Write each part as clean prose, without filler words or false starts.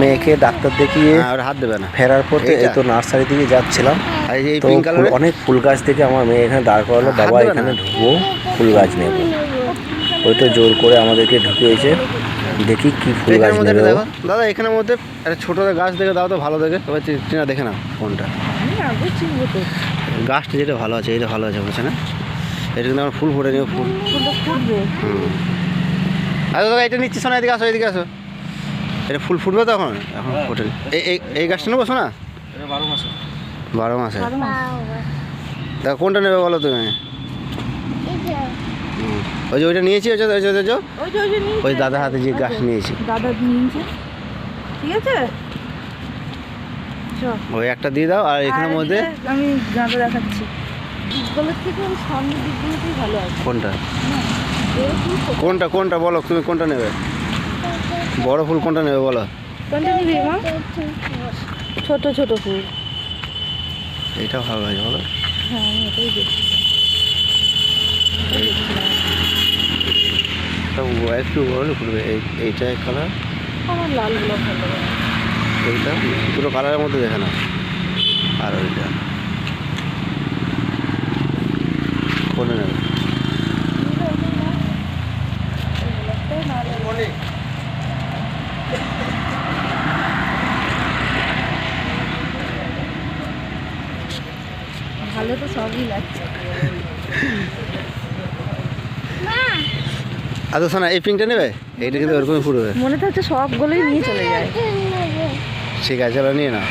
মেয়েকে ডাক্তার দেখিয়ে হাত দেবে না ফেরার পথে এই তো নার্সারি দিকে যাচ্ছিলাম, তো অনেক ফুল গাছ থেকে আমার মেয়ে এখানে দাঁড় করালো, বাবা এখানে ঢুকবো, ফুল গাছ নেব। ওই তো জোর করে আমাদেরকে ঢুকিয়েছে, দেখি কি ফুল গাছ নেবে। দাদা এখানের মধ্যে একটা ছোটো গাছ দেখে দাও তো, ভালো দেখে, তবে চিনা দেখে না কোনটা গাছটা, যেটা ভালো আছে এটা ভালো আছে বলছে না, এটা কিন্তু আমার ফুল ফুটে নিও, ফুল ফুটবে। আচ্ছা দাদা এটা নিচ্ছি, শোনা এদিকে আসো, এদিকে আসো, এটা ফুল ফুটবে তো এখন, এখন ফুটে। এই গাছটা নেবো শোনা, 12 মাসে। দেখো কোনটা নেবে বলো তুমি? ওই যে ওইটা নিয়েছি, ওই দাদা হাতে যে গাছ নিয়েছি, ঠিক আছে, ওই একটা দিয়ে দাও। আর এখানের মধ্যে আমি গাঁদা দেখাচ্ছি, দিকগুলোর থেকে সামনের দিকগুলোতেই ভালো আছে। কোনটা কোনটা কোনটা বলো তুমি, কোনটা নেবে? বড় ফুল কোনটা নেবে বলো? কোনটা নিবি মা? ছোট ছোট ফুল, এইটা ভালো লাগে বলো। হ্যাঁ আমি এটাই দেখছি। একটু বড় ফুটবে, এইটা কালার, আমার লালগুলো ভালো লাগে। এইটা দুটো কালারের মধ্যে দেখে না, আর ওইটা কোনটা নেবে? ভালো তো সবই লাগছে। আচ্ছা শোনা, এই পিঙ্কটা নেবে? এইটা কিন্তু ওরকমই ফুটবে, মনে তো হচ্ছে সবগুলোই নিয়ে চলে যায়। ঠিক আছে চলো নিয়ে না।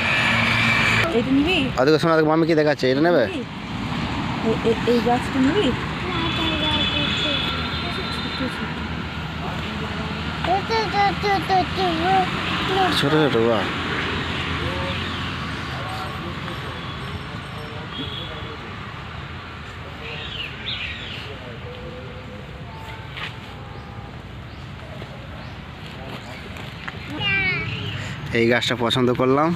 এইটা নিবি? ওদিকে শোনা, মামি কি দেখাচ্ছে, এটা নেবে? এই গাছটা নিবি? ছোট ছোট বাহ, এই গাছটা পছন্দ করলাম।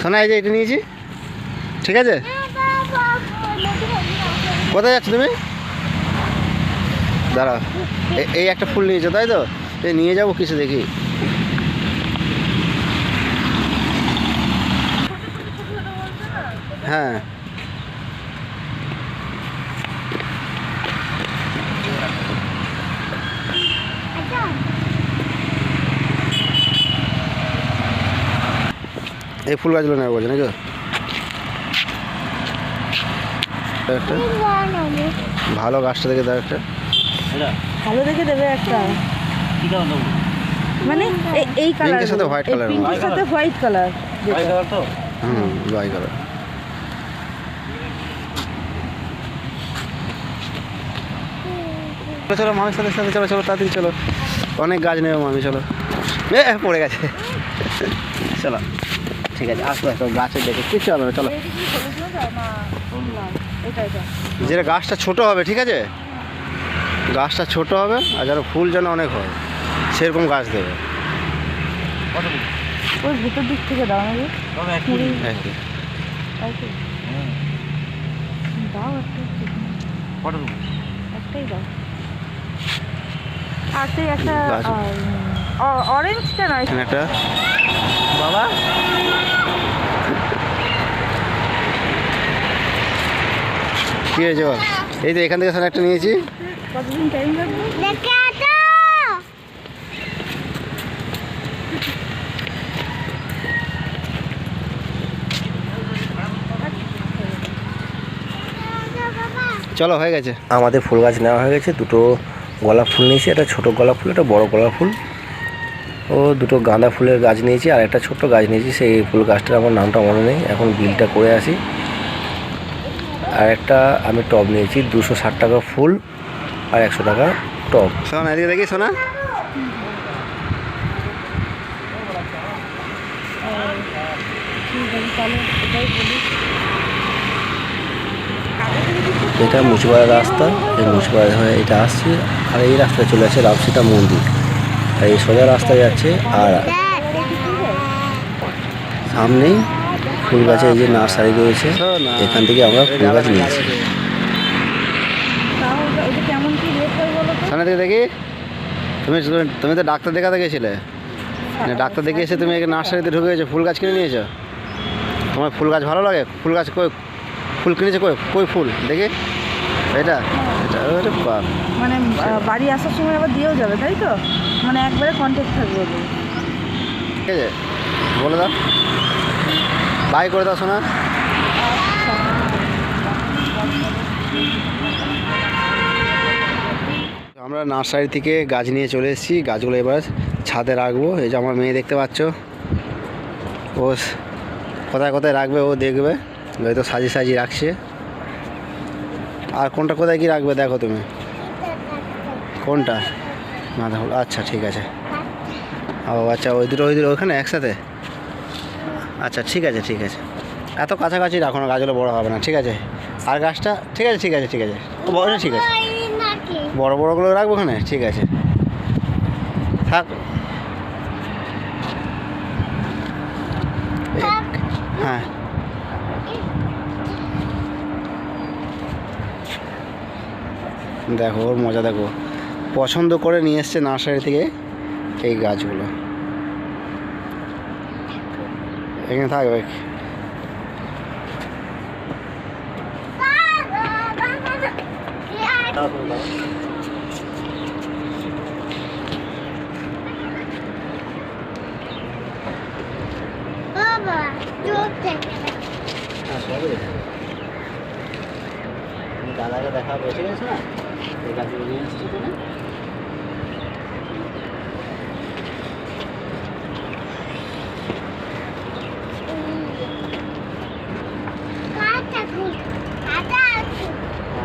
শোনা এই যে এটা নিয়েছি, ঠিক আছে। কোথায় যাচ্ছ তুমি? দাঁড়াও, এই একটা ফুল নিয়েছো তাই তো, এই নিয়ে যাবো কিছু দেখি। হ্যাঁ এই ফুল গাছগুলো নেবে বলছে নাকি? একটা ভালো গাছটা দেখে দাও একটা, ভালো দেখে দেবে একটা, মানে এই কালার, পিঙ্কের সাথে হোয়াইট কালার, পিঙ্কের সাথে হোয়াইট কালার, তো জয় কালার। চলো মামির সাথে সাথে চলো, চলো তাড়াতাড়ি চলো, অনেক গাছ নেবে মামি, চলো। পড়ে গেছে, চলো ঠিক আছে, আসো আসো, গাছের দেখে কিছু হবে না, চলো। যেটা গাছটা ছোট হবে, ঠিক আছে, গাছটা ছোট হবে আর যেন ফুল যেন অনেক হয় সেরকম গাছ দেবে। ওই ভিতর দিক থেকে দাও নাকি? দাও একটাই দাও। আর তুই একটা অরেঞ্জটা নয়, একটা বাবা কি হয়েছে বল? এই তো এখান থেকে স্যার একটা নিয়েছি। কতদিন টাইম লাগবে? চলো হয়ে গেছে, আমাদের ফুল গাছ নেওয়া হয়ে গেছে। দুটো গোলাপ ফুল নিয়েছি, একটা ছোটো গোলাপ ফুল, একটা বড় গোলাপ ফুল, ও দুটো গাঁদা ফুলের গাছ নিয়েছি, আর একটা ছোট্ট গাছ নিয়েছি। সেই ফুল গাছটার আমার নামটা মনে নেই, এখন বিলটা করে আসি। আর একটা আমি টব নিয়েছি, 260 টাকা ফুল আর 100 টাকা টব। শোনা এদিকে দেখি, শোনা এটা মুচিপাড়া রাস্তা, এই মুচিপাড়া হয়ে এটা আসছে, আর এই রাস্তায় চলে আসছে রামসীতা মন্দির, আর এই সোজা রাস্তায় যাচ্ছে। আর সামনেই ফুল গাছে এই যে নার্সারি রয়েছে, এখান থেকে আমরা ফুল গাছ নিয়েছি। কেমন কি রেট হয় বলো তো? শোনা দিকে দেখি, তুমি তো ডাক্তার দেখাতে গেছিলে, ডাক্তার দেখে এসে তুমি নার্সারিতে ঢুকে গেছো, ফুল গাছ কিনে নিয়েছো? তোমার ফুল গাছ ভালো লাগে? ফুল গাছ কই, ফুল কিনেছো কই? কই ফুল দেখি, এটা এটা ওরে বাপ। মানে বাড়ি আসার সময় আবার দিয়েও যাবে, তাই তো? মানে একবারে কন্ট্যাক্ট থাকবে ওদের। ঠিক আছে, বলে দাও, বাই করে দাও শোনা। আমরা নার্সারি থেকে গাছ নিয়ে চলে এসেছি, গাছগুলো এবার ছাদে রাখবো। এই যে আমার মেয়ে দেখতে পাচ্ছ, ও কোথায় কোথায় রাখবে ও দেখবে, হয়তো সাজিয়ে সাজিয়ে রাখছে। আর কোনটা কোথায় কি রাখবে দেখো তুমি, কোনটা গাঁদা ফুল? আচ্ছা ঠিক আছে, ও আচ্ছা ওই দুটো ওইখানে একসাথে, আচ্ছা ঠিক আছে ঠিক আছে, এত কাছাকাছি রাখো না, গাছগুলো বড়ো হবে না। ঠিক আছে, আর গাছটা ঠিক আছে ঠিক আছে ঠিক আছে, বড় ঠিক আছে, বড় বড়গুলো রাখবো ওখানে, ঠিক আছে থাক। হ্যাঁ দেখো ওর মজা দেখো, পছন্দ করে নিয়ে এসছে নার্সারি থেকে এই গাছগুলো, এখানে থাকবে। বাবা চোখ দেখে দাদাকে দেখা বেঁচে গেছে না, এই গাছগুলো নিয়ে এসেছি তুমি।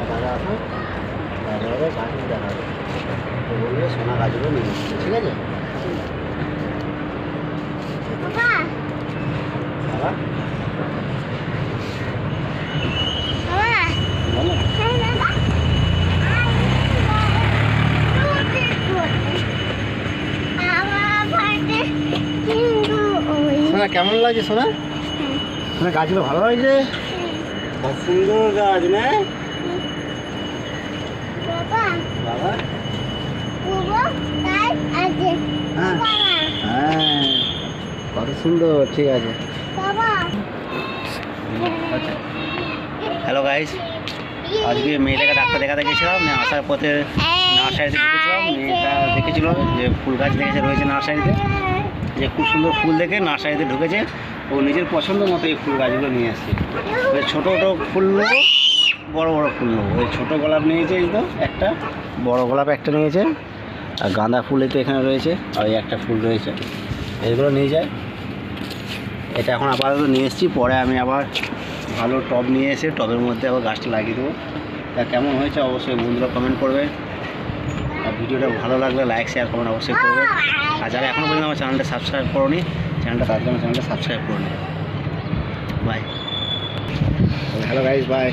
দাদা আসো, দাদা গাছগুলো দেখাবে, তো বলবে সোনা গাছগুলো নিয়ে এসেছে, ঠিক আছে? বাবা বলো সোনা কেমন লাগছে সোনা? সোনা গাছগুলো ভালো লাগছে, খুব সুন্দর গাছ না বাবা? হ্যাঁ হ্যাঁ কত সুন্দর, ঠিক আছে। হ্যালো গাইস, আজকে মেয়েটাকে ডাক্তার দেখাতে গেছিলাম, আসার পথে নার্সারিতে ঢুকেছিলাম, মেয়েটা দেখেছিল যে ফুল গাছ দেখেছে রয়েছে নার্সারিতে, যে খুব সুন্দর ফুল দেখে নার্সারিতে ঢুকেছে, ও নিজের পছন্দ মতো এই ফুল গাছগুলো নিয়ে আসছে। ছোটো ছোটো ফুল নেবো, বড়ো বড়ো ফুল নেবো। ওই ছোটো গোলাপ নিয়েছে এই তো একটা, বড় গোলাপ একটা নিয়েছে, আর গাঁদা ফুল তো এখানে রয়েছে, আর এই একটা ফুল রয়েছে, এইগুলো নিয়ে যায়। এটা এখন আপাতত নিয়ে এসেছি, পরে আমি আবার ভালো টব নিয়ে এসে টবের মধ্যে আবার গাছটা লাগিয়ে দেবো। তা কেমন হয়েছে অবশ্যই বন্ধুরা কমেন্ট করবে, আর ভিডিওটা ভালো লাগলে লাইক শেয়ার কমেন্ট অবশ্যই করবে। আর যারা এখনও পর্যন্ত আমার চ্যানেলটা সাবস্ক্রাইব করোনি, তাদের আমার চ্যানেলটা সাবস্ক্রাইব করে নিও। Bye, hello guys, by.